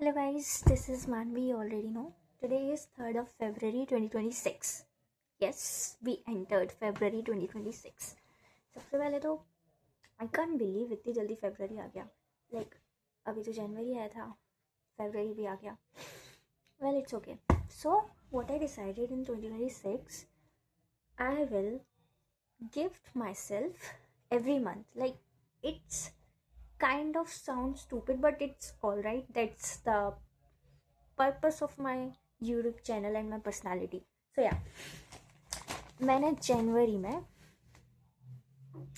Hello guys, this is Manvi. You already know. Today is 3rd of February 2026. Yes, we entered February 2026. सबसे पहले तो I can't believe इतनी जल्दी February आ गया. Like अभी तो जनवरी आया था, फेबररी भी आ गया. Well, it's okay. So, what I decided in 2026, I will gift myself every month. Like, it's kind of sounds stupid, but it's alright. That's the purpose of my YouTube channel and my personality. So yeah, मैंने जनवरी में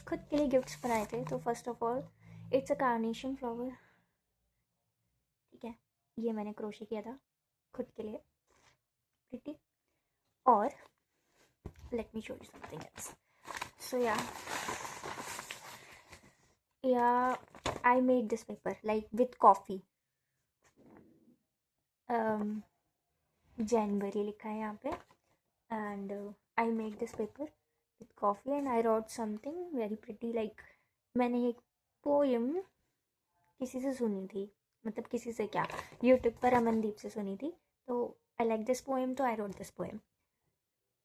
खुद के लिए gifts बनाए थे. तो first of all it's a carnation flower. ठीक है, ये मैंने क्रोशे किया था खुद के लिए, प्रिटी. और let me show you something else. So ya I made this paper like with coffee. जनवरी लिखा है यहाँ पे. And I made this paper with coffee and I wrote something very pretty. Like मैंने एक पोएम किसी से सुनी थी, मतलब किसी से क्या, यूट्यूब पर अमनदीप से सुनी थी. तो आई लाइक दिस पोएम, तो आई रोट दिस पोएम.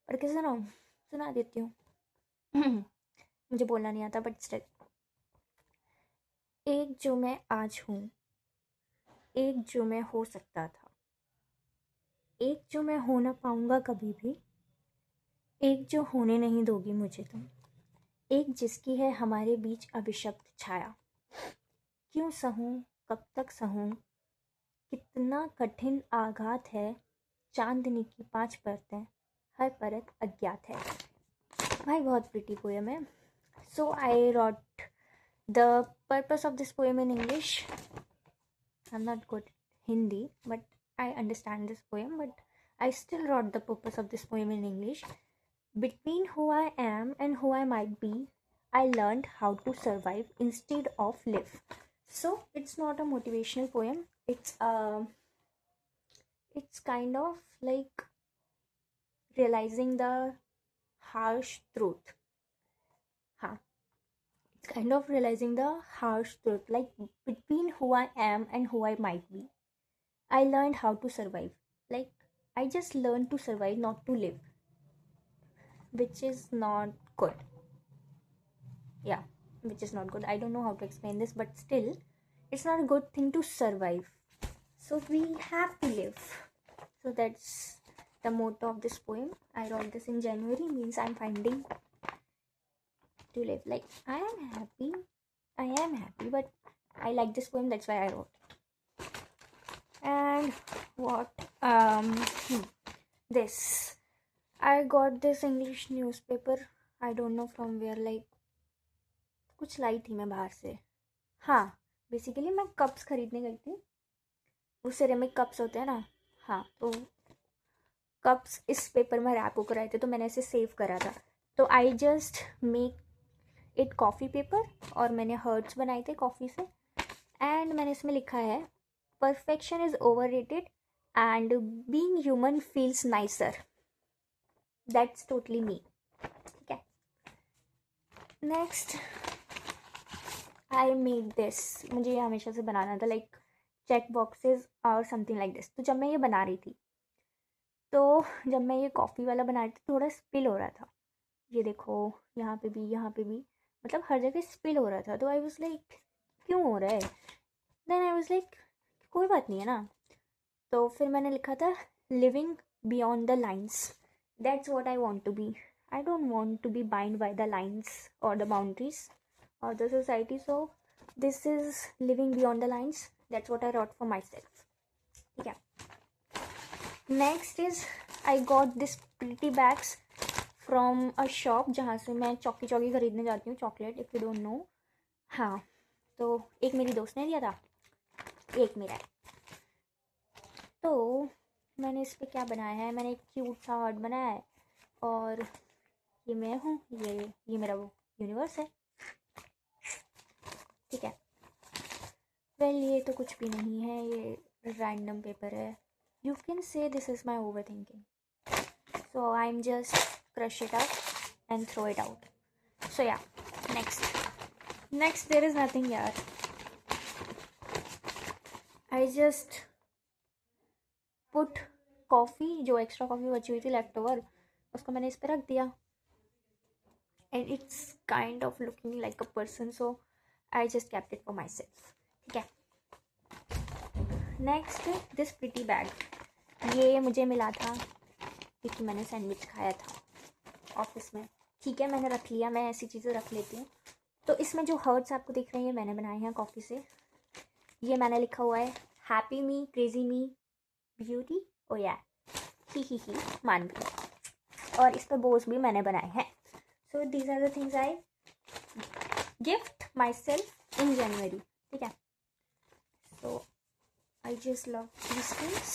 पर कैसे सुना देती हूँ. मुझे बोलना नहीं आता, बट स्टिल. एक जो मैं आज हूँ, एक जो मैं हो सकता था, एक जो मैं हो ना पाऊँगा कभी भी, एक जो होने नहीं दोगी मुझे तुम, एक जिसकी है हमारे बीच अभिशप्त छाया. क्यों सहूँ, कब तक सहूँ, कितना कठिन आघात है, चांदनी की 5 परतें, हर परत अज्ञात है. भाई बहुत प्रिटी पोएम है. So I wrote the purpose of this poem in English. I am not good Hindi, but I understand this poem, but I still wrote the purpose of this poem in English. Between who I am and who I might be, I learned how to survive instead of live. So it's not a motivational poem. It's kind of like realizing the harsh truth. It's kind of realizing the harsh truth. Like between who I am and who I might be, I learned how to survive. Like, I just learned to survive, not to live. Which is not good. Yeah, which is not good. I don't know how to explain this, but still, it's not a good thing to survive. So, we have to live. So, that's the motto of this poem. I wrote this in January, means I'm finding to live. Like, I am happy, but I like this poem, that's why I wrote. And what this, I got this English newspaper. I don't know from where. Like कुछ लाई थी मैं बाहर से. हाँ, basically मैं cups खरीदने गई थी. वो सिरेमिक कप्स होते हैं ना. हाँ, तो कप्स इस पेपर में रैप होकर आए थे, तो मैंने इसे सेव करा था. तो I just make it coffee paper, और मैंने हर्ट्स बनाए थे कॉफ़ी से. एंड मैंने इसमें लिखा है, perfection is overrated and being human feels nicer. That's totally me. Okay. Next, I made this. मुझे ये हमेशा से बनाना था, like check boxes और something like this. तो जब मैं ये बना रही थी, तो जब मैं ये कॉफ़ी वाला बना रही थी, थोड़ा स्पिल हो रहा था. ये देखो, यहाँ पे भी, मतलब हर जगह स्पिल हो रहा था. तो आई वाज लाइक, क्यों हो रहा है. देन आई वाज लाइक, कोई बात नहीं है ना. तो फिर मैंने लिखा था, living beyond the lines. That's what I want to be. I don't want to be bind by the lines और द बाउंड्रीज और the society. So this is living beyond the lines. That's what I wrote for myself. ठीक है. Next is, I got this pretty bags from a shop जहाँ से मैं चौकी खरीदने जाती हूँ, chocolate, if you don't know. हाँ, तो एक मेरी दोस्त ने दिया था, एक मेरा है. तो मैंने इस पर क्या बनाया है, मैंने एक क्यूट सा हार्ट बनाया है, और ये मैं हूँ, ये मेरा वो यूनिवर्स है. ठीक है. वेल, ये तो कुछ भी नहीं है, ये रैंडम पेपर है. You can say this is my overthinking. So I am just crush it up and throw it out. So ya, next there is nothing यार. I just पुट कॉफ़ी, जो extra coffee बची हुई थी left over, उसको मैंने इस पर रख दिया and it's kind of looking like a person, so I just kept it for myself. ठीक है. Next this pretty bag. ये मुझे मिला था क्योंकि मैंने सैंडविच खाया था ऑफिस में. ठीक है, मैंने रख लिया, मैं ऐसी चीज़ें रख लेती हूँ. तो इसमें जो हर्ट्स आपको दिख रहे हैं मैंने बनाए हैं कॉफ़ी से. ये मैंने लिखा हुआ है हैप्पी मी, क्रेजी मी, ब्यूटी, ओ या, ही मानवी. और इस पर बोस भी मैंने बनाए हैं. So these are the things I gift myself in January. ठीक है. सो I just love these things.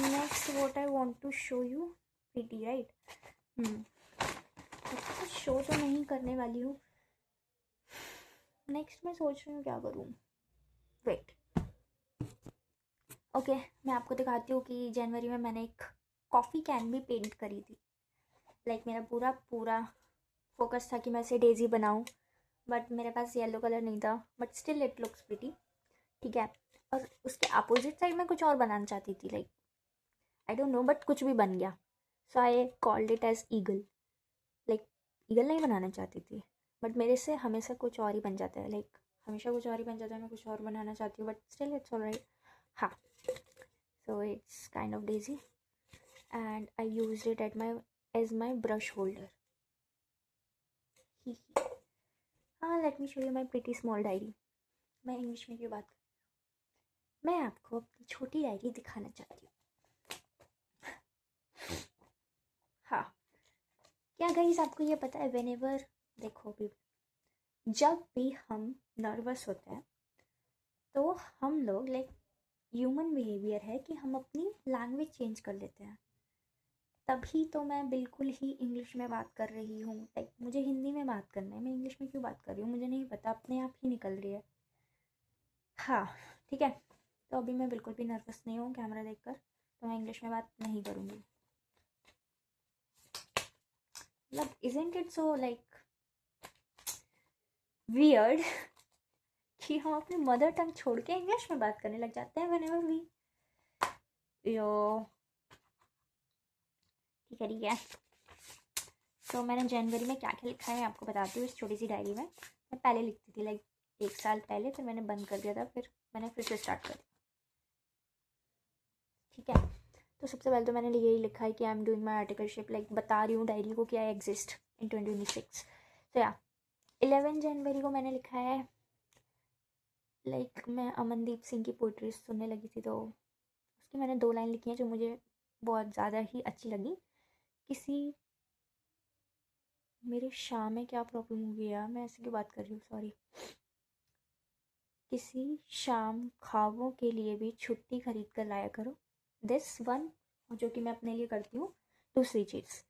Next, what I want to show you, pretty, right? तो शो तो नहीं करने वाली हूँ. नेक्स्ट मैं सोच रही हूँ क्या करूँ. वेट, ओके, मैं आपको दिखाती हूँ कि जनवरी में मैंने एक कॉफ़ी कैन भी पेंट करी थी. लाइक मेरा पूरा फोकस था कि मैं इसे डेजी बनाऊँ, बट मेरे पास येलो कलर नहीं था, but still it looks pretty. ठीक है. और उसके अपोजिट साइड में कुछ और बनाना चाहती थी, like I don't know, but कुछ भी बन गया. So I called it as eagle. Like eagle नहीं बनाना चाहती थी, बट मेरे से हमेशा कुछ और ही बन जाता है. लाइक हमेशा कुछ और ही बन जाता है. मैं कुछ और बनाना चाहती हूँ, बट स्टिल इट्स ऑलराइट. हाँ. So it's kind of daisy and I used it as my brush holder. हाँ, let me show you my pretty small diary. मैं इंग्लिश में क्यों बात कर, मैं आपको अपनी छोटी डायरी दिखाना चाहती हूँ. हाँ, क्या गाइस आपको ये पता है, व्हेनेवर, देखो भी, जब भी हम नर्वस होते हैं तो हम लोग, लाइक ह्यूमन बिहेवियर है कि हम अपनी लैंग्वेज चेंज कर लेते हैं. तभी तो मैं बिल्कुल ही इंग्लिश में बात कर रही हूँ. लाइक मुझे हिंदी में बात करना है, मैं इंग्लिश में क्यों बात कर रही हूँ मुझे नहीं पता, अपने आप ही निकल रही है. हाँ. ठीक है. तो अभी मैं बिल्कुल भी नर्वस नहीं हूँ कैमरा देखकर, तो मैं इंग्लिश में बात नहीं करूँगी. मतलब isn't it so like weird कि हम अपनी मदर टंग छोड़ के इंग्लिश में बात करने लग जाते हैं व्हेनेवर वी यो. ठीक है. ठीक है. तो मैंने जनवरी में क्या क्या लिखा है मैं आपको बताती हूँ इस छोटी सी डायरी में. मैं पहले लिखती थी, लाइक 1 साल पहले, फिर मैंने बंद कर दिया था, फिर मैंने फिर से स्टार्ट कर दिया. ठीक है. तो सबसे पहले तो मैंने यही लिखा है कि I am doing my articleship, like बता रही हूँ डायरी को कि आई एग्जिस्ट इन 2026. तो या 11 जनवरी को मैंने लिखा है, लाइक मैं अमनदीप सिंह की पोइट्री सुनने लगी थी, तो उसकी मैंने 2 लाइन लिखी हैं जो मुझे बहुत ज़्यादा ही अच्छी लगी. किसी, मेरे शाम में क्या प्रॉब्लम हो गई यार, मैं ऐसे क्यों बात कर रही हूँ, सॉरी. किसी शाम ख्वाबों के लिए भी छुट्टी खरीद कर लाया करो. दिस वन, जो कि मैं अपने लिए करती हूँ. दूसरी चीज़,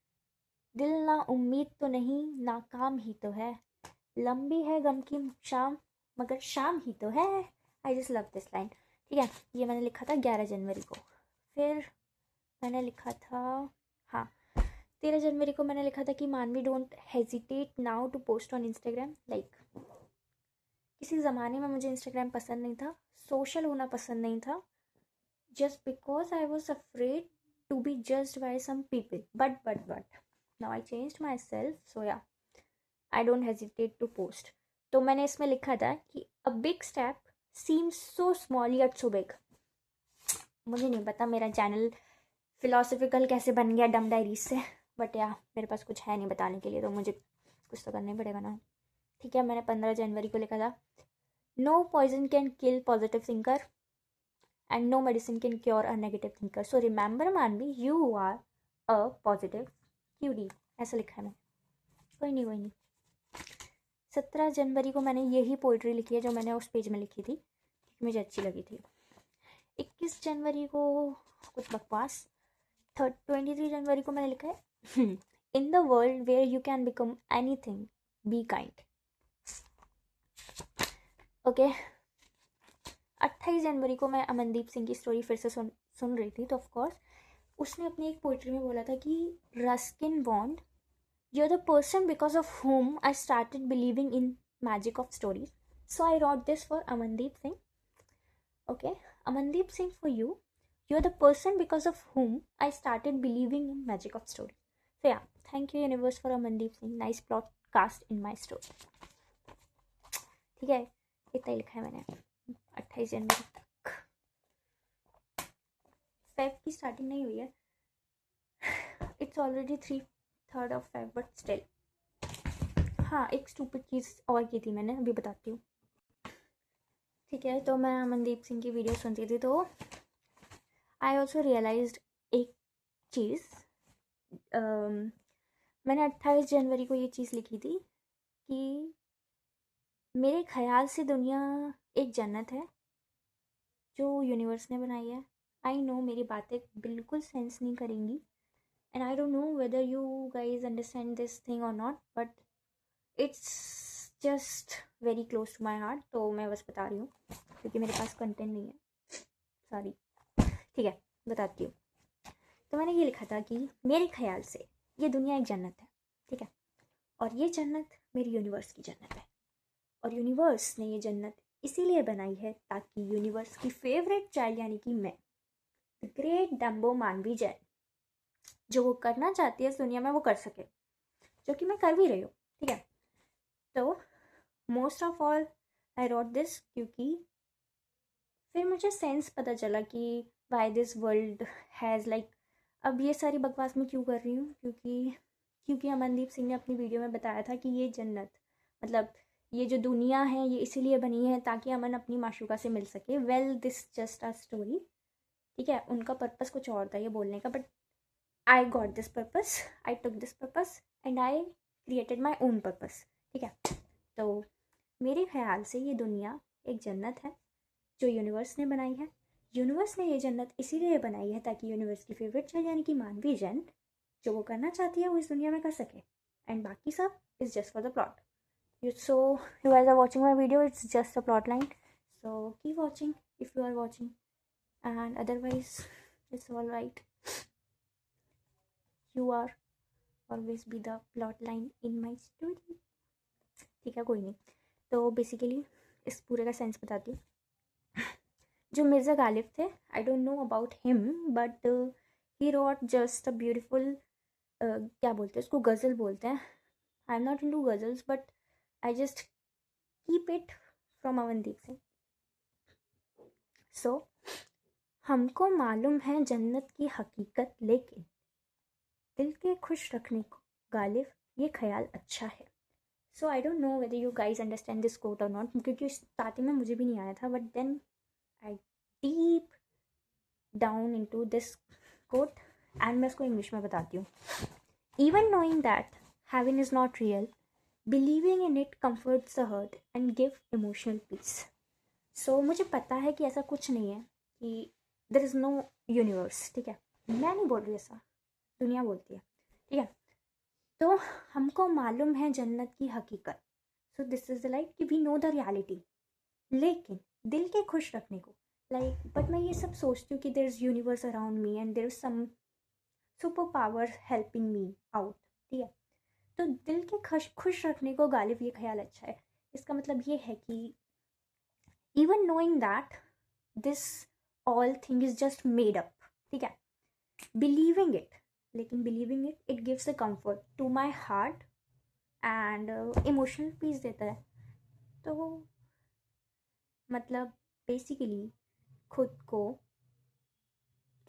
दिल ना उम्मीद तो नहीं, नाकाम ही तो है, लंबी है गम की शाम मगर शाम ही तो है. I just love this line. ठीक है. ये मैंने लिखा था 11 जनवरी को. फिर मैंने लिखा था, हाँ, 13 जनवरी को मैंने लिखा था कि Manvi don't hesitate now to post on Instagram. Like किसी ज़माने में मुझे इंस्टाग्राम पसंद नहीं था, सोशल होना पसंद नहीं था, just because I was afraid to be judged by some people. But now I changed myself, so yeah, I don't hesitate to post. तो मैंने इसमें लिखा था कि a big step seems so small yet so big. मुझे नहीं पता मेरा चैनल फिलोसफिकल कैसे बन गया डम डायरीज से, बट या मेरे पास कुछ है नहीं बताने के लिए, तो मुझे कुछ तो करना ही पड़ेगा ना. ठीक है. मैंने 15 जनवरी को लिखा था, no poison can kill positive thinker and no medicine can cure a negative thinker. So remember Manvi, you are a positive QD. ऐसा लिखा है मैंने. कोई नहीं. 17 जनवरी को मैंने यही पोइट्री लिखी है जो मैंने उस पेज में लिखी थी, मुझे अच्छी लगी थी. 21 जनवरी को कुछ बकवास. 23 जनवरी को मैंने लिखा है, in the world where you can become anything, be kind. Okay. 28 जनवरी को मैं अमनदीप सिंह की स्टोरी फिर से सुन रही थी, तो ऑफकोर्स उसने अपनी एक पोइट्री में बोला था कि Ruskin Bond, you are the person because of whom I started believing in magic of stories. So I wrote this for Amandeep Singh. Okay. Amandeep Singh, for you, you're the person because of whom I started believing in magic of story. So yeah, thank you universe for Amandeep Singh, nice plot cast in my story. ठीक है, इतना ही लिखा है मैंने. 28 जनवरी तक, Feb की starting नहीं हुई है. It's already 3rd of Feb but still. हाँ, एक स्टूपिड चीज़ और की थी मैंने, अभी बताती हूँ. ठीक है, तो मैं अमनदीप सिंह की वीडियो सुनती थी तो आई ऑल्सो रियलाइज्ड एक चीज़. मैंने 28 जनवरी को ये चीज़ लिखी थी कि मेरे ख्याल से दुनिया एक जन्नत है जो यूनिवर्स ने बनाई है. आई नो मेरी बातें बिल्कुल सेंस नहीं करेंगी and I don't know whether you guys understand this thing और not, but it's just very close to my heart. तो मैं बस बता रही हूँ क्योंकि मेरे पास कंटेंट नहीं है, सॉरी. ठीक है, बताती हूँ. तो मैंने ये लिखा था कि मेरे ख्याल से ये दुनिया एक जन्नत है, ठीक है, और ये जन्नत मेरी यूनिवर्स की जन्नत है. और यूनिवर्स ने ये जन्नत इसीलिए बनाई है ताकि यूनिवर्स की फेवरेट चाइल्ड यानी कि मैं, द ग्रेट डम्बो मानवी जैन, जो वो करना चाहती है इस दुनिया में वो कर सके, जो कि मैं कर भी रही हूँ. ठीक है, तो most of all I wrote this क्योंकि फिर मुझे सेंस पता चला कि why this world has like. अब ये सारी बकवास मैं क्यों कर रही हूँ, क्योंकि अमनदीप सिंह ने अपनी वीडियो में बताया था कि ये जन्नत मतलब ये जो दुनिया है ये इसीलिए बनी है ताकि अमन अपनी माशूका से मिल सके. Well this just a story. ठीक है, उनका पर्पस कुछ और था ये बोलने का, but I got this purpose, I took this purpose and I created my own purpose. ठीक है, तो मेरे ख्याल से ये दुनिया एक जन्नत है जो यूनिवर्स ने बनाई है. यूनिवर्स ने ये जन्नत इसीलिए बनाई है ताकि यूनिवर्स की फेवरेट चाइल्ड यानी कि मानवी जैन, जो वो करना चाहती है वो इस दुनिया में कर सके. एंड बाकी सब is just for the plot. So you guys are watching my video, it's just a plot line, so keep watching if you are watching, and otherwise it's all right. You are always be the plot line in my story. ठीक है, कोई नहीं. तो basically इस पूरे का sense बताती हूँ. जो मिर्ज़ा गालिब थे, आई don't know about him but he wrote just a beautiful, क्या बोलते हैं उसको, गज़ल बोलते हैं. आई am not into ghazals but I just keep it from Amandeep Singh. So हमको मालूम है जन्नत की हकीकत, लेकिन दिल के खुश रखने को गालिब ये ख्याल अच्छा है. So I don't know whether you guys understand this quote or not, क्योंकि स्टार्टिंग में मुझे भी नहीं आया था, but then I deep down into this quote and मैं इसको इंग्लिश में बताती हूँ. Even knowing that heaven is not real, believing in it comforts the heart and give emotional peace. So मुझे पता है कि ऐसा कुछ नहीं है कि there is no universe. ठीक है, मैं नहीं बोल रही ऐसा, दुनिया बोलती है. ठीक है, तो हमको मालूम है जन्नत की हकीकत. सो दिस इज लाइक कि वी नो द रियलिटी, लेकिन दिल के खुश रखने को लाइक बट मैं ये सब सोचती हूँ कि there is universe around me and there is some super power helping me out. ठीक है, तो दिल के खुश रखने को गालिब ये ख्याल अच्छा है. इसका मतलब ये है कि even knowing that this all thing is just made up. ठीक है, बिलीविंग इट, लेकिन believing it gives a comfort to my heart and emotional peace देता है. तो मतलब बेसिकली खुद को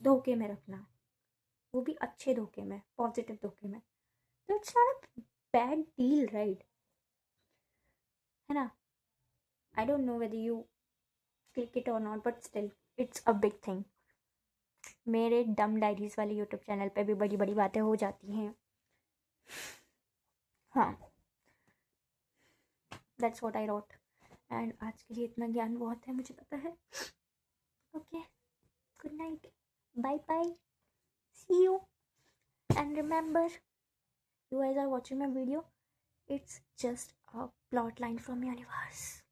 धोखे में रखना, वो भी अच्छे धोखे में, पॉजिटिव धोखे में. तो it's not a bad deal, right? है ना? I don't know whether you click it और not, but still it's a big thing. मेरे डम डायरीज वाले यूट्यूब चैनल पे भी बड़ी बड़ी बातें हो जाती हैं. हाँ, that's what I wrote. And आज के लिए इतना ज्ञान बहुत है, मुझे पता है. Okay, good night, bye bye, see you. And remember, you guys are watching my video, it's just a plot line from universe.